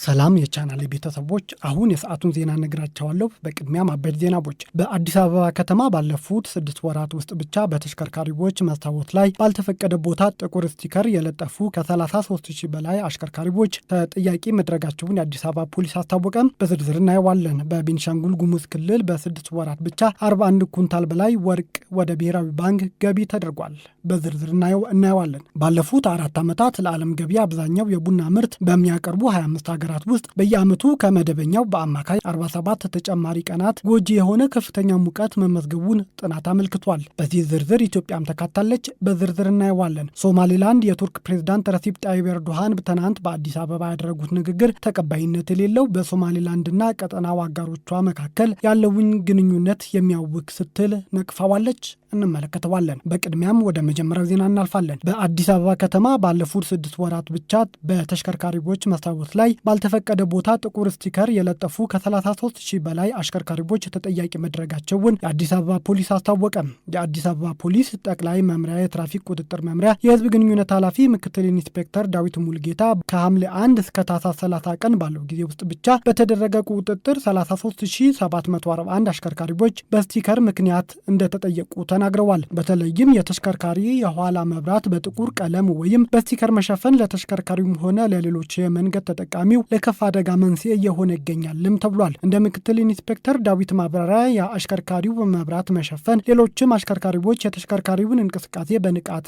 ሰላም የቻናሌ ቤተሰቦች፣ አሁን የሰዓቱን ዜና ነግራቸዋለሁ። በቅድሚያ አበይት ዜናዎች። በአዲስ አበባ ከተማ ባለፉት 6 ወራት ውስጥ ብቻ በተሽከርካሪዎች መስታወት ላይ ባልተፈቀደ ቦታ ጥቁር ስቲከር የለጠፉ ከ33000 በላይ አሽከርካሪዎች ተጠያቂ መድረጋቸውን የአዲስ አበባ ፖሊስ አስታወቀም። በዝርዝር እናየዋለን። በቤንሻንጉል ጉሙዝ ክልል በ6 ወራት ብቻ 41 ኩንታል በላይ ወርቅ ወደ ብሔራዊ ባንክ ገቢ ተደርጓል። በዝርዝር እናየዋለን። ባለፉት 4 ዓመታት ለዓለም ገበያ አብዛኛው የቡና ምርት በሚያቀርቡ 25 ሀገራት ውስጥ በየዓመቱ ከመደበኛው በአማካይ 47 ተጨማሪ ቀናት ጎጂ የሆነ ከፍተኛ ሙቀት መመዝገቡን ጥናት አመልክቷል። በዚህ ዝርዝር ኢትዮጵያም ተካታለች። በዝርዝር እናየዋለን። ሶማሌላንድ የቱርክ ፕሬዝዳንት ረሲፕ ጣይብ ኤርዶሃን ትናንት በአዲስ አበባ ያደረጉት ንግግር ተቀባይነት የሌለው በሶማሌላንድና ቀጠናው አጋሮቿ መካከል ያለውን ግንኙነት የሚያውክ ስትል ነቅፋዋለች። እንመለከተዋለን። በቅድሚያም ወደ መጀመሪያው ዜና እናልፋለን። በአዲስ አበባ ከተማ ባለፉት 6 ወራት ብቻ በተሽከርካሪዎች መስታወት ላይ ባልተፈቀደ ቦታ ጥቁር ስቲከር የለጠፉ ከ33000 በላይ አሽከርካሪዎች ተጠያቂ መድረጋቸውን የአዲስ አበባ ፖሊስ አስታወቀ። የአዲስ አበባ ፖሊስ ጠቅላይ መምሪያ የትራፊክ ቁጥጥር መምሪያ የህዝብ ግንኙነት ኃላፊ ምክትል ኢንስፔክተር ዳዊት ሙልጌታ ከሐምሌ 1 እስከ ታህሳስ 30 ቀን ባለው ጊዜ ውስጥ ብቻ በተደረገ ቁጥጥር 33741 አሽከርካሪዎች በስቲከር ምክንያት እንደተጠየቁ ተናግረዋል። በተለይም የተሽከርካሪ የኋላ መብራት በጥቁር ቀለም ወይም በስቲከር መሸፈን ለተሽከርካሪውም ሆነ ለሌሎች የመንገድ ተጠቃሚው ለከፍ አደጋ መንስኤ እየሆነ ይገኛልም ተብሏል። እንደ ምክትል ኢንስፔክተር ዳዊት ማብራሪያ የአሽከርካሪው መብራት መሸፈን ሌሎችም አሽከርካሪዎች የተሽከርካሪውን እንቅስቃሴ በንቃት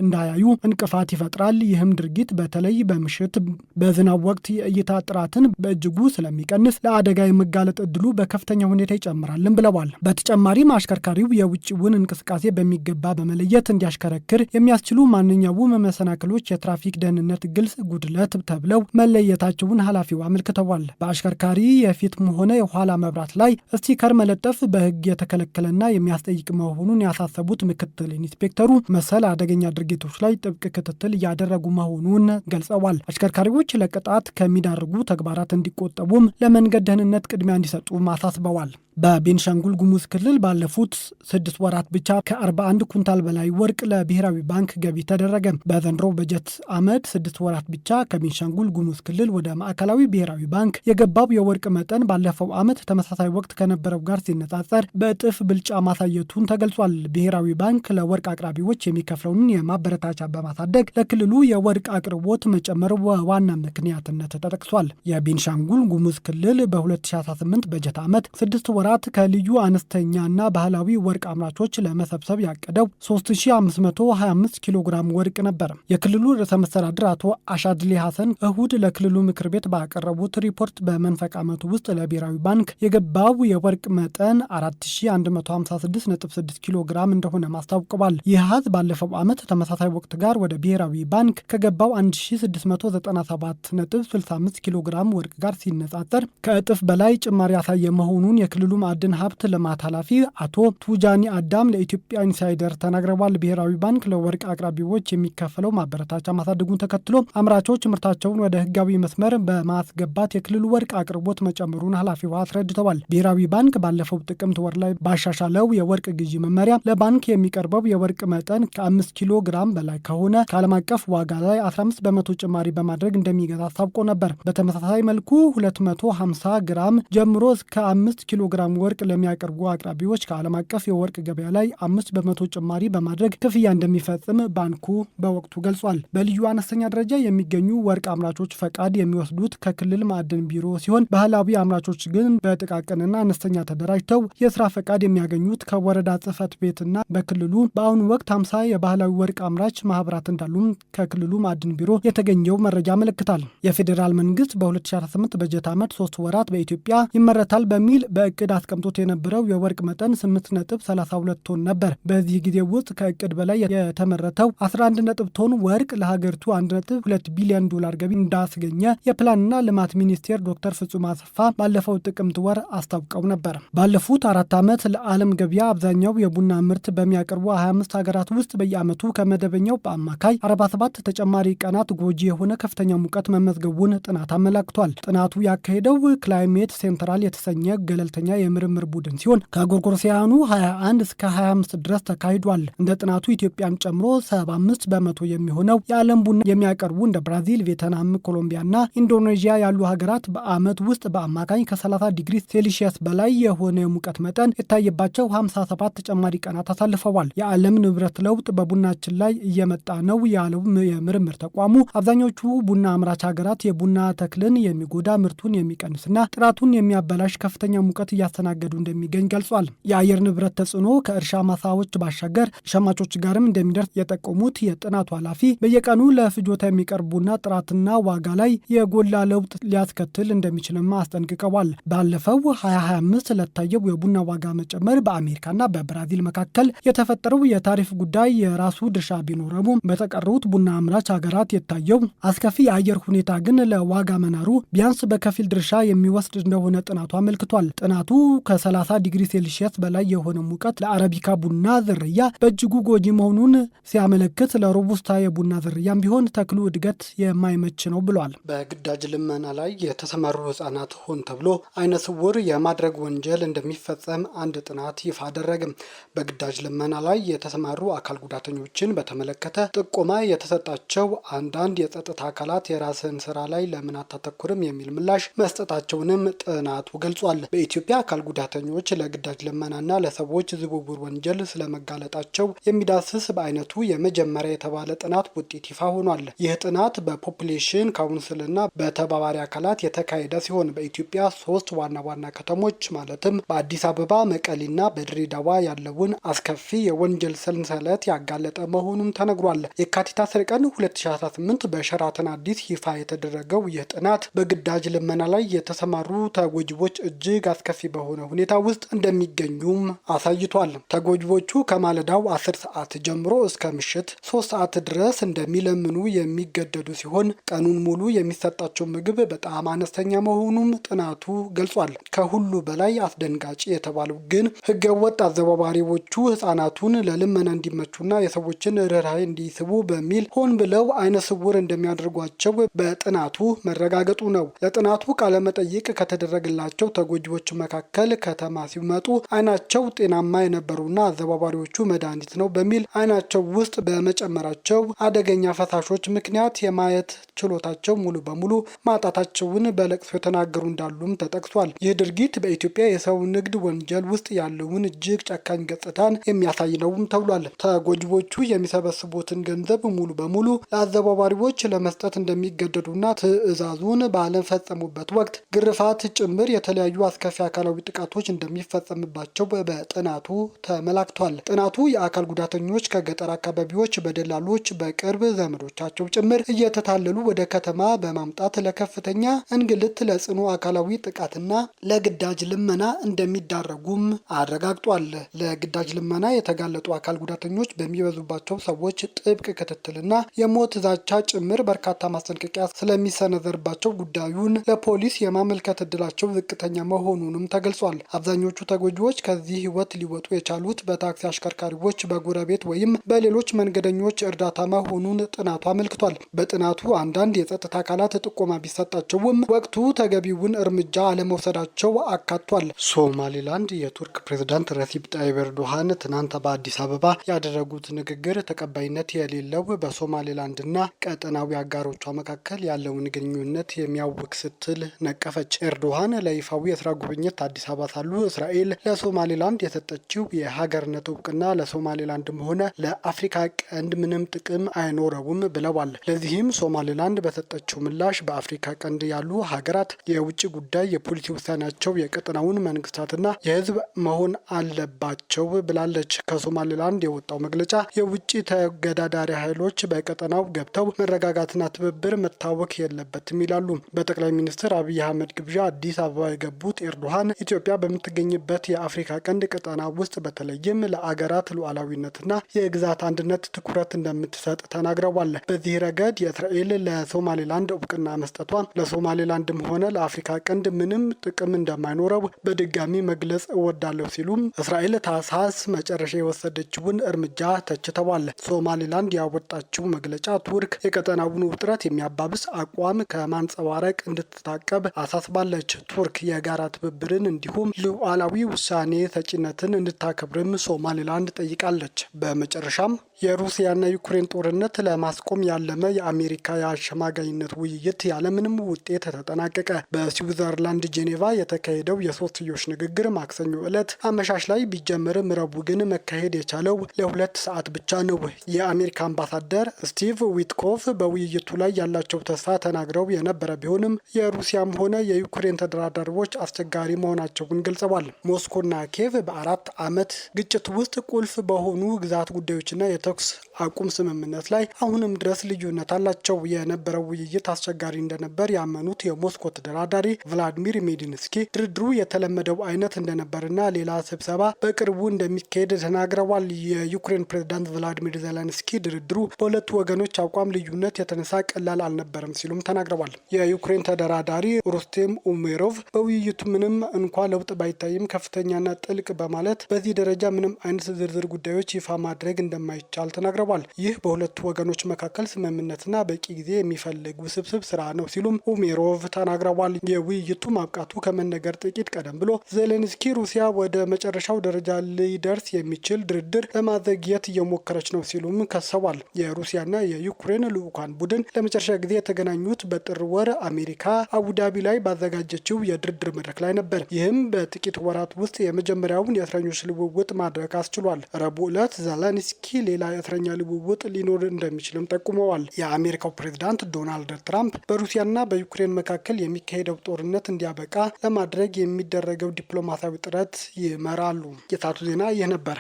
እንዳያዩ እንቅፋት ይፈጥራል። ይህም ድርጊት በተለይ በምሽት በዝናብ ወቅት የእይታ ጥራትን በእጅጉ ስለሚቀንስ ለአደጋ የመጋለጥ እድሉ በከፍተኛ ሁኔታ ይጨምራልም ብለዋል። በተጨማሪም አሽከርካሪው የውጭውን እንቅስቃሴ በሚገባ በመለየት እንዲያሽከረክር የሚያስችሉ ማንኛውም መሰናክሎች የትራፊክ ደህንነት ግልጽ ጉድለት ተብለው መለየታቸውን ኃላፊው አመልክተዋል። በአሽከርካሪ የፊትም ሆነ የኋላ መብራት ላይ ስቲከር መለጠፍ በሕግ የተከለከለና የሚያስጠይቅ መሆኑን ያሳሰቡት ምክትል ኢንስፔክተሩ መሰል አደገኛ ድርጊቶች ላይ ጥብቅ ክትትል እያደረጉ መሆኑን ገልጸዋል። አሽከርካሪዎች ለቅጣት ከሚዳርጉ ተግባራት እንዲቆጠቡም ለመንገድ ደህንነት ቅድሚያ እንዲሰጡም አሳስበዋል። በቤንሻንጉል ጉሙዝ ክልል ባለፉት 6 ወራት ብቻ ከ41 ኩንታል በላይ ወርቅ ለብሔራዊ ባንክ ገቢ ተደረገ። በዘንድሮ በጀት ዓመት 6 ወራት ብቻ ከቤንሻንጉል ጉሙዝ ክልል ወደ ማዕከላዊ ብሔራዊ ባንክ የገባው የወርቅ መጠን ባለፈው ዓመት ተመሳሳይ ወቅት ከነበረው ጋር ሲነጻጸር በእጥፍ ብልጫ ማሳየቱን ተገልጿል። ብሔራዊ ባንክ ለወርቅ አቅራቢዎች የሚከፍለውን የማበረታቻ በማሳደግ ለክልሉ የወርቅ አቅርቦት መጨመር በዋና ምክንያትነት ተጠቅሷል። የቤንሻንጉል ጉሙዝ ክልል በ2018 በጀት ዓመት 6 ወራት ከልዩ አነስተኛና ባህላዊ ወርቅ አምራቾች ለመሰብሰብ ያቀደው 3525 ኪሎ ግራም ወርቅ ነበር። የክልሉ ርዕሰ መስተዳድር አቶ አሻድሊ ሐሰን እሁድ ለክልሉ ምክር ቤት ባቀረቡት ሪፖርት በመንፈቅ ዓመቱ ውስጥ ለብሔራዊ ባንክ የገባው የወርቅ መጠን 4156.6 ኪሎ ግራም እንደሆነ ማስታውቀዋል። ይህ አሃዝ ባለፈው ዓመት ተመሳሳይ ወቅት ጋር ወደ ብሔራዊ ባንክ ከገባው 1697.65 ኪሎ ግራም ወርቅ ጋር ሲነጻጸር ከእጥፍ በላይ ጭማሪ ያሳየ መሆኑን የክልሉ ማዕድን ሀብት ልማት ኃላፊ አቶ ቱጃኒ አዳም ለኢትዮጵያ ኢንሳይደር ተናግረዋል። ብሔራዊ ባንክ ለወርቅ አቅራቢዎች የሚከፈለው ማበረታቻ ማሳደጉን ተከትሎ አምራቾች ምርታቸውን ወደ ሕጋዊ መስመር በማስገባት የክልሉ ወርቅ አቅርቦት መጨመሩን ኃላፊው አስረድተዋል። ብሔራዊ ባንክ ባለፈው ጥቅምት ወር ላይ ባሻሻለው የወርቅ ግዢ መመሪያ ለባንክ የሚቀርበው የወርቅ መጠን ከ5 ኪሎ ግራም በላይ ከሆነ ከዓለም አቀፍ ዋጋ ላይ 15 በመቶ ጭማሪ በማድረግ እንደሚገዛ አስታውቆ ነበር። በተመሳሳይ መልኩ 250 ግራም ጀምሮ እስከ 5 ኪሎ ግራም ወርቅ ለሚያቀርቡ አቅራቢዎች ከዓለም አቀፍ የወርቅ ገበያ ላይ 5 በመቶ ጭማሪ በማድረግ ክፍያ እንደሚፈጽም ባንኩ በወቅቱ ገልጿል። በልዩ አነስተኛ ደረጃ የሚገኙ ወርቅ አምራቾች ፈቃድ የሚወስዱት ከክልል ማዕድን ቢሮ ሲሆን ባህላዊ አምራቾች ግን በጥቃቅንና አነስተኛ ተደራጅተው የስራ ፈቃድ የሚያገኙት ከወረዳ ጽሕፈት ቤትና በክልሉ በአሁኑ ወቅት 50 የባህላዊ ወርቅ አምራች ማህበራት እንዳሉም ከክልሉ ማዕድን ቢሮ የተገኘው መረጃ ያመለክታል። የፌዴራል መንግስት በ2018 በጀት ዓመት 3 ወራት በኢትዮጵያ ይመረታል በሚል በእቅድ አስቀምጦት የነበረው የወርቅ መጠን 8.32 ቶን ነበር። በዚህ ጊዜ ውስጥ ከእቅድ በላይ የተመረተው 11 ቶን ወርቅ ለሀገሪቱ 1.2 ቢሊዮን ዶላር ገቢ እንዳስገኘ የፕላንና ልማት ሚኒስቴር ዶክተር ፍጹም አሰፋ ባለፈው ጥቅምት ወር አስታውቀው ነበር። ባለፉት 4 ዓመት ለዓለም ገበያ አብዛኛው የቡና ምርት በሚያቀርቡ 25 ሀገራት ውስጥ በየዓመቱ ከመደበኛው በአማካይ 47 ተጨማሪ ቀናት ጎጂ የሆነ ከፍተኛ ሙቀት መመዝገቡን ጥናት አመላክቷል። ጥናቱ ያካሄደው ክላይሜት ሴንትራል የተሰኘ ገለልተኛ የምርምር ቡድን ሲሆን ከጎርጎሮሳውያኑ 21 እስከ 25 ድረስ ተካሂዷል። እንደ ጥናቱ ኢትዮጵያን ጨምሮ 75 በመቶ የሚሆነው የዓለም ቡና የሚያቀርቡ እንደ ብራዚል፣ ቪየትናም፣ ኮሎምቢያና ኢንዶኔዥያ ያሉ ሀገራት በዓመት ውስጥ በአማካኝ ከ30 ዲግሪ ሴልሺየስ በላይ የሆነ የሙቀት መጠን የታየባቸው 57 ተጨማሪ ቀናት አሳልፈዋል። የዓለም ንብረት ለውጥ በቡናችን ላይ እየመጣ ነው ያለው የምርምር ተቋሙ አብዛኞቹ ቡና አምራች ሀገራት የቡና ተክልን የሚጎዳ ምርቱን የሚቀንስና ጥራቱን የሚያበላሽ ከፍተኛ ሙቀት እያስተናገዱ እንደሚገኝ ገልጿል። የአየር ንብረት ተጽዕኖ ከእርሻ ማሳዎች ባሻገር ሸማቾች ጋርም እንደሚደርስ የጠቆሙት የጥናቱ ኃላፊ በየቀኑ ለፍጆታ የሚቀርብ ቡና ጥራትና ዋጋ ላይ የጎላ ለውጥ ሊያስከትል እንደሚችልም አስጠንቅቀዋል። ባለፈው 2025 ለታየው የቡና ዋጋ መጨመር በአሜሪካና በብራዚል መካከል የተፈጠረው የታሪፍ ጉዳይ የራሱ ድርሻ ቢኖረውም በተቀሩት ቡና አምራች ሀገራት የታየው አስከፊ የአየር ሁኔታ ግን ለዋጋ መናሩ ቢያንስ በከፊል ድርሻ የሚወስድ እንደሆነ ጥናቱ አመልክቷል። ጥናቱ ከ30 ዲግሪ ሴልሺየስ በላይ የሆነ ሙቀት ለአረቢካ ቡና ዝርያ በእጅጉ ጎጂ መሆኑን ሲያመለክት ለሮቡስታ የቡና ዝርያም ቢሆን ተክሉ እድገት የማይመች ነው ብሏል። በግዳጅ ልመና ላይ የተሰማሩ ህጻናት ሆን ተብሎ አይነ ስውር የማድረግ ወንጀል እንደሚፈጸም አንድ ጥናት ይፋ አደረገም። በግዳጅ ልመና ላይ የተሰማሩ አካል ጉዳተኞችን በተመለከተ ጥቆማ የተሰጣቸው አንዳንድ የጸጥታ አካላት የራስን ስራ ላይ ለምን አታተኩርም የሚል ምላሽ መስጠታቸውንም ጥናቱ ገልጿል። በኢትዮጵያ አካል ጉዳተኞች ለግዳጅ ልመናና ለሰዎች ዝውውር ወንጀል ስለመጋለጣቸው የሚዳስስ በአይነቱ የመጀመሪያ የተባለ ጥናት ውጤት ይፋ ሆኗል። ይህ ጥናት በፖፑሌሽን ካውንስልና በተባባሪ አካላት የተካሄደ ሲሆን በኢትዮጵያ 3 ዋና ዋና ከተሞች ማለትም በአዲስ አበባ፣ መቀሌና በድሬዳዋ ያለውን አስከፊ የወንጀል ሰንሰለት ያጋለጠ መሆኑም ተነግሯል። የካቲት 10 ቀን 2018 በሸራተን አዲስ ይፋ የተደረገው ይህ ጥናት በግዳጅ ልመና ላይ የተሰማሩ ተጎጂዎች እጅግ አስከፊ በሆነ ሁኔታ ውስጥ እንደሚገኙም አሳይቷል። ተጎጂዎቹ ከማለዳው 10 ሰዓት ጀምሮ እስከ ምሽት 3 ሰዓት ድረስ እንደሚለምኑ የሚገደዱ ሲሆን ቀኑን ሙሉ የሚሰጣቸው ምግብ በጣም አነስተኛ መሆኑም ጥናቱ ገልጿል። ከሁሉ በላይ አስደንጋጭ የተባለው ግን ህገወጥ አዘዋዋሪዎቹ ህጻናቱን ለልመና እንዲመቹና የሰዎችን ርህራሄ እንዲስቡ በሚል ሆን ብለው አይነ ስውር እንደሚያደርጓቸው በጥናቱ መረጋገጡ ነው። ለጥናቱ ቃለመጠይቅ ከተደረገላቸው ተጎጂዎች መካከል ከተማ ሲመጡ አይናቸው ጤናማ የነበሩና አዘዋዋሪዎቹ መድኃኒት ነው በሚል አይናቸው ውስጥ በመጨመራቸው አደገኛ ፈሳሾች ምክንያት የማየት ችሎታቸው ሙሉ በሙሉ ማጣታቸውን በለቅሶ የተናገሩ እንዳሉም ተጠቅሷል። ይህ ድርጊት በኢትዮጵያ የሰው ንግድ ወንጀል ውስጥ ያለውን እጅግ ጨካኝ ገጽታን የሚያሳይ ነውም ተብሏል። ተጎጂዎቹ የሚሰበስቡትን ገንዘብ ሙሉ በሙሉ ለአዘዋዋሪዎች ለመስጠት እንደሚገደዱና ትዕዛዙን ባለፈጸሙበት ወቅት ግርፋት ጭምር የተለያዩ አስከፊ አካላዊ ጥቃቶች እንደሚፈጸምባቸው በጥናቱ ተመላክቷል። ጥናቱ የአካል ጉዳተኞች ከገጠር አካባቢዎች በደላሎች በቅርብ ዘመዶቻቸው ጭምር እየተታለሉ ወደ ከተማ በማምጣት ለከፍተኛ እንግልት፣ ለጽኑ አካላዊ ጥቃትና ለግዳጅ ልመና እንደሚዳረጉም አረጋግጧል። ለግዳጅ ልመና የተጋለጡ አካል ጉዳተኞች በሚበዙባቸው ሰዎች ጥብቅ ክትትልና የሞት ዛቻ ጭምር በርካታ ማስጠንቀቂያ ስለሚሰነዘርባቸው ጉዳዩን ለፖሊስ የማመልከት እድላቸው ዝቅተኛ መሆኑንም ተገልጿል። አብዛኞቹ ተጎጂዎች ከዚህ ህይወት ሊወጡ የቻሉት በታክሲ አሽከርካሪዎች፣ በጎረቤት ወይም በሌሎች መንገደኞች እርዳታ መሆኑን ጥናቱ አመልክቷል። በጥናቱ አንዳንድ የጸጥታ አካላት ጥቆማ ቢሰጣቸውም ወቅቱ ተገቢውን እርምጃ አለመውሰዳቸው አካቷል። ሶማሌላንድ የቱርክ ፕሬዝዳንት ረሲፕ ጣይብ ኤርዶሃን ትናንት በአዲስ አበባ ያደረጉት ንግግር ተቀባይነት የሌለው በሶማሌላንድና ቀጠናዊ አጋሮቿ መካከል ያለውን ግንኙነት የሚያውክ ስትል ነቀፈች። ኤርዶሃን ለይፋዊ የስራ ጉብኝት አዲስ አበባ ሳሉ እስራኤል ለሶማሌላንድ የሰጠችው የሀገርነት እውቅና ለሶማሌላንድም ሆነ ለአፍሪካ ቀንድ ምንም ጥቅም አይኖረውም ብለዋል። ለዚህም ሶማሌላንድ በሰጠችው ምላሽ በአፍሪካ ቀንድ ያሉ ሀገራት የውጭ ጉዳይ የፖሊሲ ውሳኔያቸው የቀጠናውን መንግስታትና የህዝብ መሆን አለባቸው ብላለች። ከሶማሌላንድ የወጣው መግለጫ የውጭ ተገዳዳሪ ኃይሎች በቀጠናው ገብተው መረጋጋትና ትብብር መታወክ የለበትም ይላሉ። በጠቅላይ ሚኒስትር አብይ አህመድ ግብዣ አዲስ አበባ የገቡት ኤርዶሃን ኢትዮጵያ በምትገኝበት የአፍሪካ ቀንድ ቀጠና ውስጥ በተለይም ለአገራት ሉዓላዊነትና የግዛት አንድነት ትኩረት እንደምትሰጥ ተናግረዋል። በዚህ ረገድ የእስራኤል ለሶማሌላንድ እውቅና መስጠቷ ለሶማሌላንድም ሆነ ለአፍሪካ ቀንድ ምንም ጥቅም እንደማይኖረው በድጋሚ መግለጽ እወዳለሁ ሲሉም እስራኤል ታህሳስ መጨረሻ የወሰደችውን እርምጃ ተችተዋል። ሶማሌላንድ ያወጣችው መግለጫ ቱርክ የቀጠናውን ውጥረት የሚያባብስ አቋም ከማንጸባረቅ እንድትታቀብ አሳስባለች። ቱርክ የጋራ ትብብርን እንዲሁም ሉዓላዊ ውሳኔ ሰጪነትን እንድታከብርም ሶማሌላንድ ጠይቃለች። በመጨረሻም የሩሲያና ዩክሬን ጦርነት ለማስቆም ያለመ የአሜሪካ አሸማጋይነት ውይይት ያለምንም ውጤት ተጠናቀቀ። በስዊዘርላንድ ጄኔቫ የተካሄደው የሶስትዮሽ ንግግር ማክሰኞ ዕለት አመሻሽ ላይ ቢጀምርም ረቡዕ ግን መካሄድ የቻለው ለ2 ሰዓት ብቻ ነው። የአሜሪካ አምባሳደር ስቲቭ ዊትኮፍ በውይይቱ ላይ ያላቸው ተስፋ ተናግረው የነበረ ቢሆንም የሩሲያም ሆነ የዩክሬን ተደራዳሪዎች አስቸጋሪ መሆናቸውን ገልጸዋል። ሞስኮና ኬቭ በ4 ዓመት ግጭት ውስጥ ቁልፍ በሆኑ ግዛት ጉዳዮችና የተኩስ አቁም ስምምነት ላይ አሁንም ድረስ ልዩነት አላቸው። የነበረው ውይይት አስቸጋሪ እንደነበር ያመኑት የሞስኮ ተደራዳሪ ቭላዲሚር ሜዲንስኪ ድርድሩ የተለመደው አይነት እንደነበርና ሌላ ስብሰባ በቅርቡ እንደሚካሄድ ተናግረዋል። የዩክሬን ፕሬዝዳንት ቭላዲሚር ዜሌንስኪ ድርድሩ በሁለቱ ወገኖች አቋም ልዩነት የተነሳ ቀላል አልነበረም ሲሉም ተናግረዋል። የዩክሬን ተደራዳሪ ሩስቴም ኡሜሮቭ በውይይቱ ምንም እንኳ ለውጥ ባይታይም ከፍተኛና ጥልቅ በማለት በዚህ ደረጃ ምንም አይነት ዝርዝር ጉዳዮች ይፋ ማድረግ እንደማይቻል ተናግረዋል። ይህ በሁለቱ ወገኖች መካከል ስምምነትና በቂ ጊዜ የሚፈልግ ውስብስብ ስራ ነው ሲሉም ኡሜሮቭ ተናግረዋል። የውይይቱ ማብቃቱ ከመነገር ጥቂት ቀደም ብሎ ዜሌንስኪ ሩሲያ ወደ መጨረሻው ደረጃ ሊደርስ የሚችል ድርድር ለማዘግየት እየሞከረች ነው ሲሉም ከሰዋል። የሩሲያና የዩክሬን ልዑካን ቡድን ለመጨረሻ ጊዜ የተገናኙት በጥር ወር አሜሪካ አቡዳቢ ላይ ባዘጋጀችው የድርድር መድረክ ላይ ነበር። ይህም በጥቂት ወራት ውስጥ የመጀመሪያውን የእስረኞች ልውውጥ ማድረግ አስችሏል። ረቡዕ ዕለት ዜሌንስኪ ሌላ የእስረኛ ልውውጥ ሊኖር እንደሚችልም ጠቁመዋል። የአሜሪካው ፕሬዝዳንት ዶናልድ ትራምፕ በሩሲያና በዩክሬን መካከል የሚካሄደው ጦርነት እንዲያበቃ ለማድረግ የሚደረገው ዲፕሎማሲያዊ ጥረት ይመራሉ። የሰዓቱ ዜና ይህ ነበር።